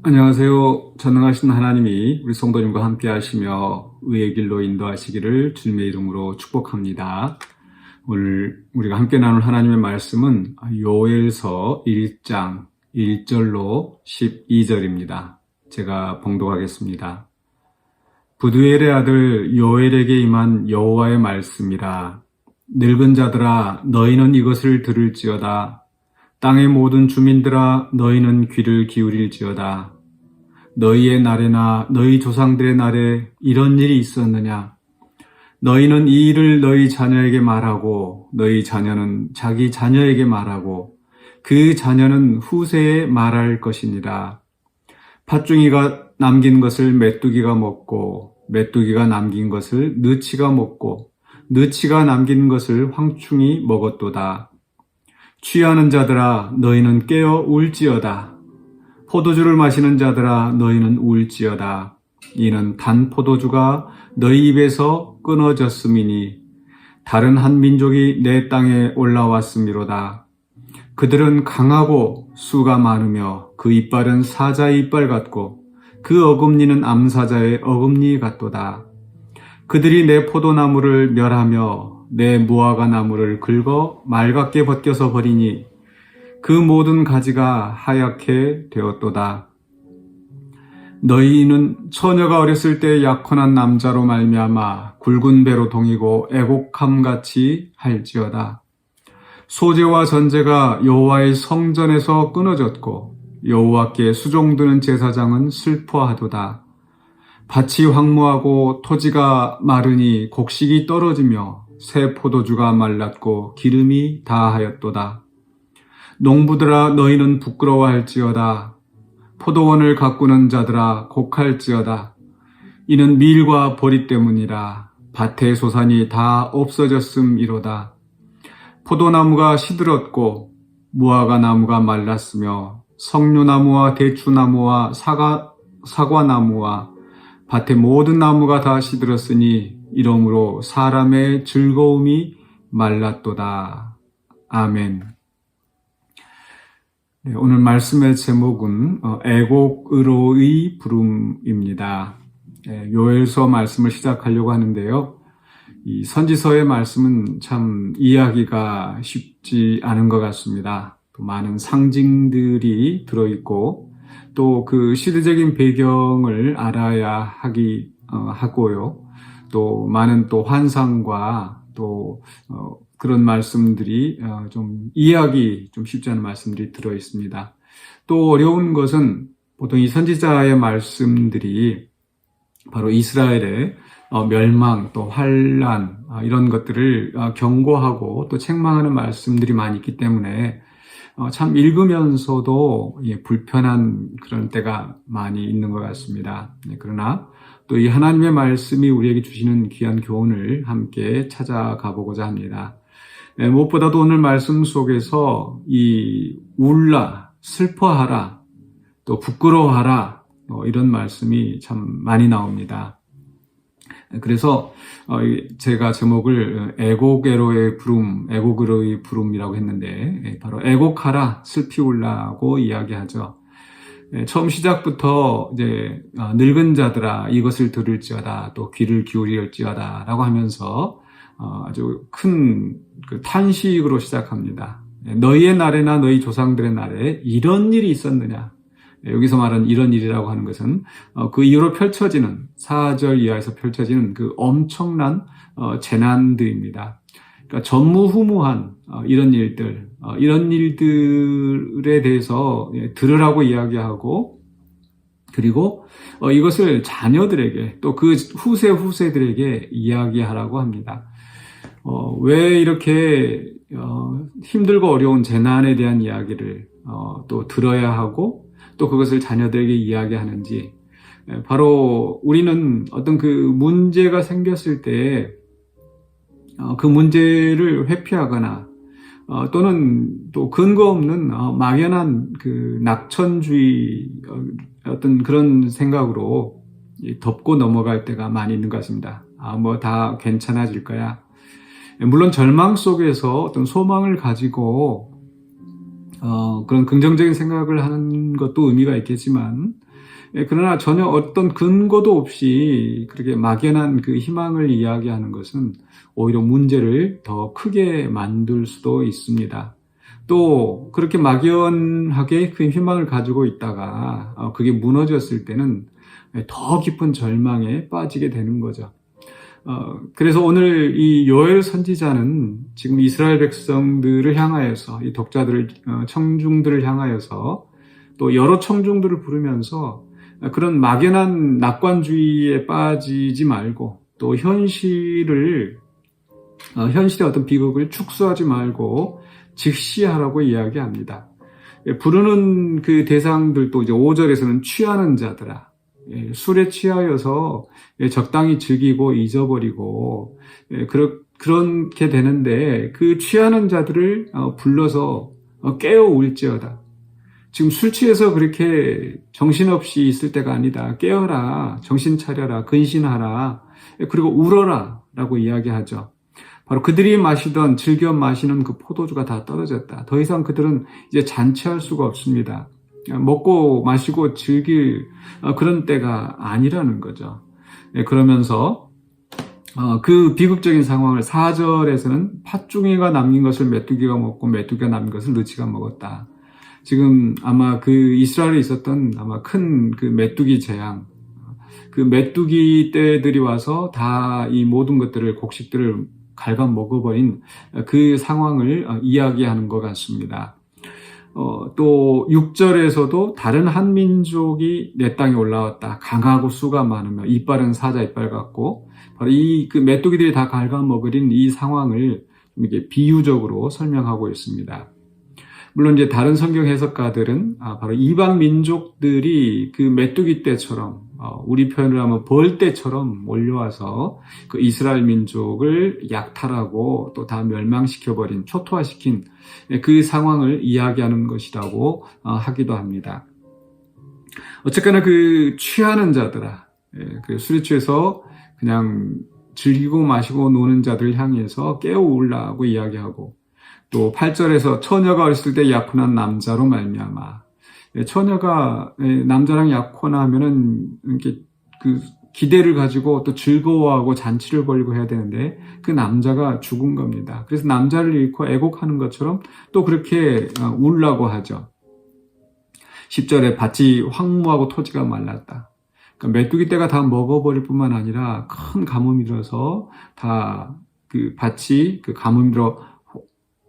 안녕하세요. 전능하신 하나님이 우리 성도님과 함께 하시며 의의 길로 인도하시기를 주님의 이름으로 축복합니다. 오늘 우리가 함께 나눌 하나님의 말씀은 요엘서 1장 1절로 12절입니다. 제가 봉독하겠습니다. 부두엘의 아들 요엘에게 임한 여호와의 말씀이라. 늙은 자들아 너희는 이것을 들을지어다. 땅의 모든 주민들아 너희는 귀를 기울일지어다. 너희의 날에나 너희 조상들의 날에 이런 일이 있었느냐? 너희는 이 일을 너희 자녀에게 말하고 너희 자녀는 자기 자녀에게 말하고 그 자녀는 후세에 말할 것이니라. 팥중이가 남긴 것을 메뚜기가 먹고 메뚜기가 남긴 것을 느치가 먹고 느치가 남긴 것을 황충이 먹었도다. 취하는 자들아 너희는 깨어 울지어다. 포도주를 마시는 자들아 너희는 울지어다. 이는 단 포도주가 너희 입에서 끊어졌음이니 다른 한 민족이 내 땅에 올라왔음이로다. 그들은 강하고 수가 많으며 그 이빨은 사자의 이빨 같고 그 어금니는 암사자의 어금니 같도다. 그들이 내 포도나무를 멸하며 내 무화과 나무를 긁어 맑게 벗겨서 버리니 그 모든 가지가 하얗게 되었도다. 너희는 처녀가 어렸을 때 약혼한 남자로 말미암아 굵은 배로 동이고 애곡함같이 할지어다. 소제와 전제가 여호와의 성전에서 끊어졌고 여호와께 수종드는 제사장은 슬퍼하도다. 밭이 황무하고 토지가 마르니 곡식이 떨어지며 새 포도주가 말랐고 기름이 다하였도다. 농부들아 너희는 부끄러워할지어다. 포도원을 가꾸는 자들아 곡할지어다. 이는 밀과 보리 때문이라. 밭의 소산이 다 없어졌음이로다. 포도나무가 시들었고 무화과 나무가 말랐으며 석류나무와 대추나무와 사과나무와 밭의 모든 나무가 다 시들었으니 이러므로 사람의 즐거움이 말랐도다. 아멘. 네, 오늘 말씀의 제목은 애곡으로의 부름입니다. 요엘서 말씀을 시작하려고 하는데요. 이 선지서의 말씀은 참 이해하기가 쉽지 않은 것 같습니다. 또 많은 상징들이 들어있고 또 그 시대적인 배경을 알아야 하고요. 또 많은 또 환상과 또 그런 말씀들이 좀 이해하기 좀 쉽지 않은 말씀들이 들어 있습니다. 또 어려운 것은 보통 이 선지자의 말씀들이 바로 이스라엘의 멸망 또 환란 이런 것들을 경고하고 또 책망하는 말씀들이 많이 있기 때문에 참 읽으면서도 불편한 그런 때가 많이 있는 것 같습니다. 그러나 또 이 하나님의 말씀이 우리에게 주시는 귀한 교훈을 함께 찾아가 보고자 합니다. 무엇보다도 오늘 말씀 속에서 이 울라, 슬퍼하라, 또 부끄러워하라 이런 말씀이 참 많이 나옵니다. 그래서 제가 제목을 애곡으로의 부름이라고 했는데 바로 애곡하라, 슬피 울라고 이야기하죠. 처음 시작부터 이제 늙은 자들아 이것을 들을지어다 또 귀를 기울일지어다 라고 하면서 아주 큰 그 탄식으로 시작합니다. 너희의 날에나 너희 조상들의 날에 이런 일이 있었느냐. 여기서 말하는 이런 일이라고 하는 것은 그 이후로 펼쳐지는 4절 이하에서 펼쳐지는 그 엄청난 재난들입니다. 그러니까 전무후무한 이런 일들에 대해서 들으라고 이야기하고 그리고 이것을 자녀들에게 또 그 후세들에게 이야기하라고 합니다. 왜 이렇게 힘들고 어려운 재난에 대한 이야기를 또 들어야 하고 또 그것을 자녀들에게 이야기하는지 바로 우리는 어떤 그 문제가 생겼을 때 그 문제를 회피하거나 또는 또 근거 없는 막연한 그 낙천주의 어떤 그런 생각으로 덮고 넘어갈 때가 많이 있는 것 같습니다. 뭐 다 괜찮아질 거야. 물론 절망 속에서 어떤 소망을 가지고 그런 긍정적인 생각을 하는 것도 의미가 있겠지만 그러나 전혀 어떤 근거도 없이 그렇게 막연한 그 희망을 이야기하는 것은 오히려 문제를 더 크게 만들 수도 있습니다. 또 그렇게 막연하게 그 희망을 가지고 있다가 그게 무너졌을 때는 더 깊은 절망에 빠지게 되는 거죠. 그래서 오늘 이 요엘 선지자는 지금 이스라엘 백성들을 향하여서 이 독자들을 청중들을 향하여서 또 여러 청중들을 부르면서 그런 막연한 낙관주의에 빠지지 말고 또 현실의 어떤 비극을 축소하지 말고 직시하라고 이야기합니다. 부르는 그 대상들도 이제 5절에서는 취하는 자들아, 술에 취하여서 적당히 즐기고 잊어버리고 그렇게 되는데 그 취하는 자들을 불러서 깨워 울지어다. 지금 술 취해서 그렇게 정신없이 있을 때가 아니다. 깨어라, 정신 차려라, 근신하라, 그리고 울어라 라고 이야기하죠. 바로 그들이 즐겨 마시는 그 포도주가 다 떨어졌다. 더 이상 그들은 이제 잔치할 수가 없습니다. 먹고 마시고 즐길 그런 때가 아니라는 거죠. 그러면서 그 비극적인 상황을 4절에서는 팥중이가 남긴 것을 메뚜기가 먹고 메뚜기가 남긴 것을 너치가 먹었다. 지금 아마 그 이스라엘에 있었던 아마 큰 그 메뚜기 재앙, 그 메뚜기 떼들이 와서 다 이 모든 것들을 곡식들을 갉아 먹어버린 그 상황을 이야기하는 것 같습니다. 또 6절에서도 다른 한 민족이 내 땅에 올라왔다. 강하고 수가 많으며 이빨은 사자 이빨 같고 바로 이 그 메뚜기들이 다 갉아먹으린 이 상황을 이렇게 비유적으로 설명하고 있습니다. 물론 이제 다른 성경 해석가들은 바로 이방 민족들이 그 메뚜기 떼처럼 우리 표현을 하면 벌떼처럼 몰려와서 그 이스라엘 민족을 약탈하고 또 다 멸망시켜버린 초토화시킨 그 상황을 이야기하는 것이라고 하기도 합니다. 어쨌거나 그 취하는 자들아, 그 술에 취해서 그냥 즐기고 마시고 노는 자들을 향해서 깨워울라고 이야기하고 또 8절에서 처녀가 어렸을 때 약혼한 남자로 말미암아. 처녀가 남자랑 약혼하면은 이렇게 그 기대를 가지고 또 즐거워하고 잔치를 벌이고 해야 되는데 그 남자가 죽은 겁니다. 그래서 남자를 잃고 애곡하는 것처럼 또 그렇게 울라고 하죠. 10절에 밭이 황무하고 토지가 말랐다. 그러니까 메뚜기 떼가 다 먹어버릴 뿐만 아니라 큰 가뭄이 들어서 다 그 밭이 그 가뭄이 들어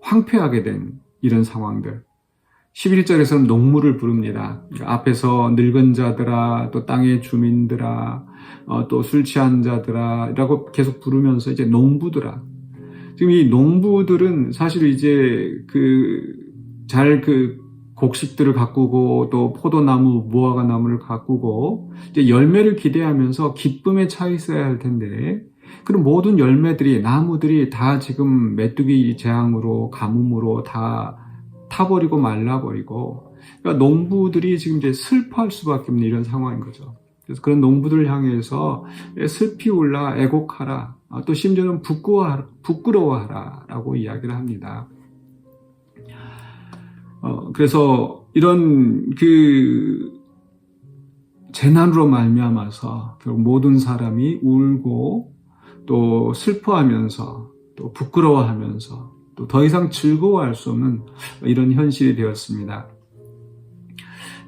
황폐하게 된 이런 상황들. 11절에서는 농물을 부릅니다. 앞에서 늙은 자들아, 또 땅의 주민들아, 또 술 취한 자들아, 라고 계속 부르면서 이제 농부들아. 지금 이 농부들은 사실 이제 곡식들을 가꾸고 또 포도나무, 무화과 나무를 가꾸고 이제 열매를 기대하면서 기쁨에 차 있어야 할 텐데 그런 모든 열매들이, 나무들이 다 지금 메뚜기 재앙으로, 가뭄으로 다 타버리고 말라버리고, 그러니까 농부들이 지금 이제 슬퍼할 수밖에 없는 이런 상황인 거죠. 그래서 그런 농부들을 향해서 슬피 울라, 애곡하라, 또 심지어는 부끄러워하라 라고 이야기를 합니다. 그래서 이런 재난으로 말미암아서 결국 모든 사람이 울고 또 슬퍼하면서 또 부끄러워하면서 또 더 이상 즐거워할 수 없는 이런 현실이 되었습니다.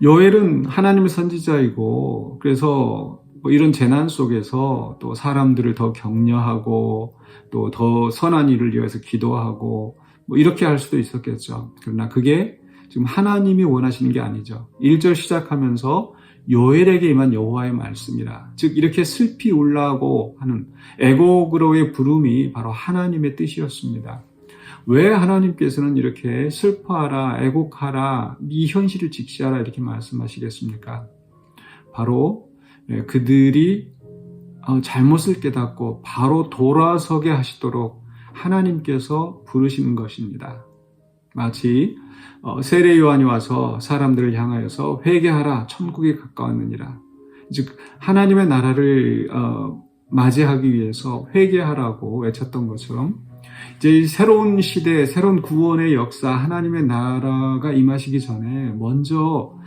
요엘은 하나님의 선지자이고 그래서 이런 재난 속에서 또 사람들을 더 격려하고 또 더 선한 일을 위해서 기도하고 이렇게 할 수도 있었겠죠. 그러나 그게 지금 하나님이 원하시는 게 아니죠. 1절 시작하면서 요엘에게 임한 여호와의 말씀이라. 즉 이렇게 슬피 울라고 하는 애곡으로의 부름이 바로 하나님의 뜻이었습니다. 왜 하나님께서는 이렇게 슬퍼하라, 애곡하라, 이 현실을 직시하라 이렇게 말씀하시겠습니까? 바로 그들이 잘못을 깨닫고 바로 돌아서게 하시도록 하나님께서 부르시는 것입니다. 마치 세례 요한이 와서 사람들을 향하여서 회개하라, 천국이 가까웠느니라. 즉 하나님의 나라를 맞이하기 위해서 회개하라고 외쳤던 것처럼 이제 새로운 시대, 새로운 구원의 역사, 하나님의 나라가 임하시기 전에 먼저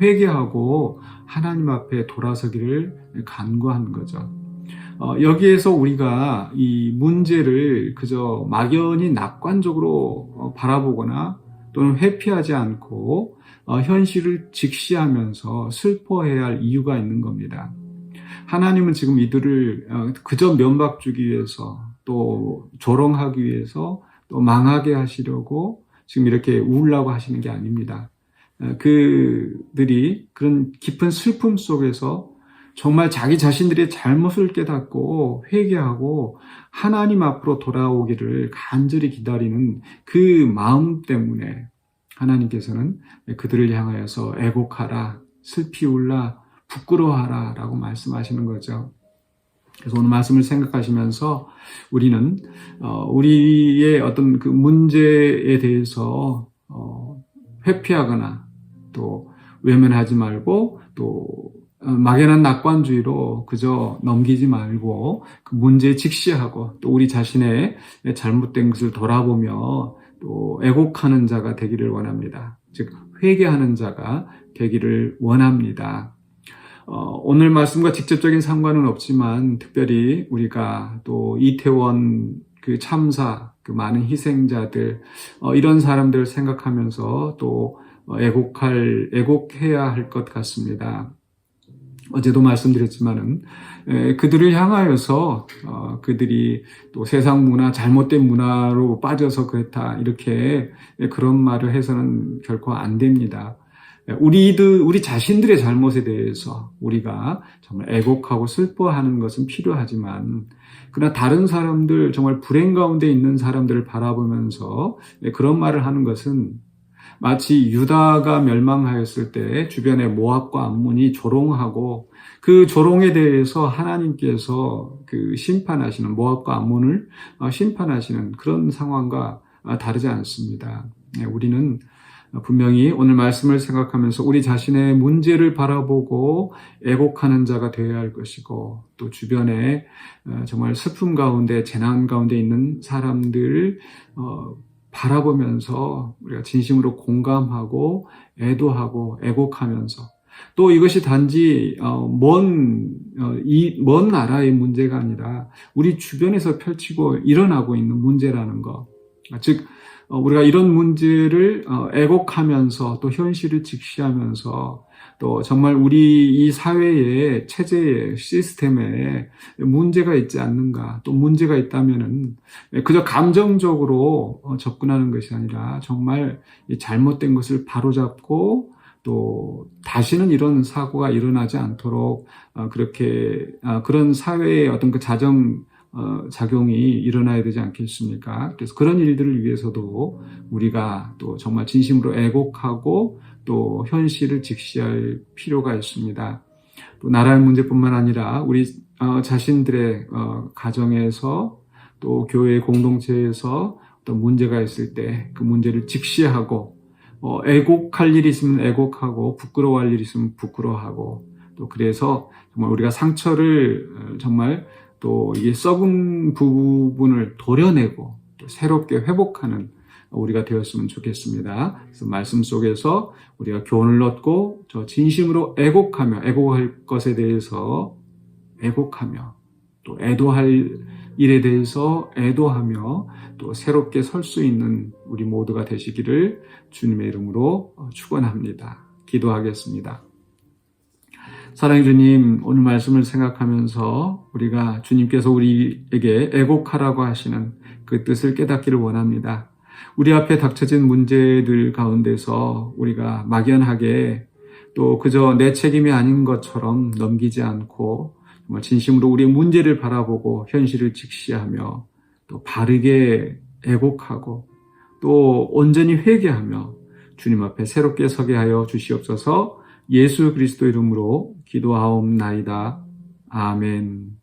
회개하고 하나님 앞에 돌아서기를 간구하는 거죠. 여기에서 우리가 이 문제를 그저 막연히 낙관적으로 바라보거나 또는 회피하지 않고 현실을 직시하면서 슬퍼해야 할 이유가 있는 겁니다. 하나님은 지금 이들을 그저 면박 주기 위해서 또 조롱하기 위해서 또 망하게 하시려고 지금 이렇게 우으려고 하시는 게 아닙니다. 그들이 그런 깊은 슬픔 속에서 정말 자기 자신들의 잘못을 깨닫고 회개하고 하나님 앞으로 돌아오기를 간절히 기다리는 그 마음 때문에 하나님께서는 그들을 향하여서 애곡하라, 슬피 울라, 부끄러워하라 라고 말씀하시는 거죠. 그래서 오늘 말씀을 생각하시면서 우리는 우리의 어떤 그 문제에 대해서 회피하거나 또 외면하지 말고 또 막연한 낙관주의로 그저 넘기지 말고 그 문제에 직시하고 또 우리 자신의 잘못된 것을 돌아보며 또 애곡하는 자가 되기를 원합니다. 즉 회개하는 자가 되기를 원합니다. 오늘 말씀과 직접적인 상관은 없지만 특별히 우리가 또 이태원 그 참사, 그 많은 희생자들 이런 사람들을 생각하면서 또 애곡해야 할 것 같습니다. 어제도 말씀드렸지만은 그들을 향하여서 그들이 또 세상 문화, 잘못된 문화로 빠져서 그랬다 이렇게 그런 말을 해서는 결코 안 됩니다. 우리 자신들의 잘못에 대해서 우리가 정말 애곡하고 슬퍼하는 것은 필요하지만 그러나 다른 사람들, 정말 불행 가운데 있는 사람들을 바라보면서 그런 말을 하는 것은 마치 유다가 멸망하였을 때 주변에 모압과 암몬이 조롱하고 그 조롱에 대해서 하나님께서 그 심판하시는, 모압과 암몬을 심판하시는 그런 상황과 다르지 않습니다. 우리는 분명히 오늘 말씀을 생각하면서 우리 자신의 문제를 바라보고 애곡하는 자가 되어야 할 것이고 또 주변에 정말 슬픔 가운데, 재난 가운데 있는 사람들을 바라보면서 우리가 진심으로 공감하고 애도하고 애곡하면서 또 이것이 단지 먼 나라의 문제가 아니라 우리 주변에서 펼치고 일어나고 있는 문제라는 것. 즉 우리가 이런 문제를 애곡하면서 또 현실을 직시하면서 또 정말 우리 이 사회의 체제의 시스템에 문제가 있지 않는가, 또 문제가 있다면은 그저 감정적으로 접근하는 것이 아니라 정말 잘못된 것을 바로잡고 또 다시는 이런 사고가 일어나지 않도록 그런 사회의 어떤 그 작용이 일어나야 되지 않겠습니까? 그래서 그런 일들을 위해서도 우리가 또 정말 진심으로 애곡하고 또 현실을 직시할 필요가 있습니다. 또 나라의 문제뿐만 아니라 우리 자신들의 가정에서 또 교회 공동체에서 어떤 문제가 있을 때 그 문제를 직시하고 애곡할 일이 있으면 애곡하고 부끄러워할 일이 있으면 부끄러워하고 또 그래서 정말 우리가 상처를 정말 또 이게 썩은 부분을 도려내고 또 새롭게 회복하는 우리가 되었으면 좋겠습니다. 그래서 말씀 속에서 우리가 교훈을 얻고 저 진심으로 애곡할 것에 대해서 애곡하며 또 애도할 일에 대해서 애도하며 또 새롭게 설 수 있는 우리 모두가 되시기를 주님의 이름으로 축원합니다. 기도하겠습니다. 사랑의 주님, 오늘 말씀을 생각하면서 우리가 주님께서 우리에게 애곡하라고 하시는 그 뜻을 깨닫기를 원합니다. 우리 앞에 닥쳐진 문제들 가운데서 우리가 막연하게 또 그저 내 책임이 아닌 것처럼 넘기지 않고 정말 진심으로 우리의 문제를 바라보고 현실을 직시하며 또 바르게 애곡하고 또 온전히 회개하며 주님 앞에 새롭게 서게 하여 주시옵소서. 예수 그리스도 이름으로 기도하옵나이다. 아멘.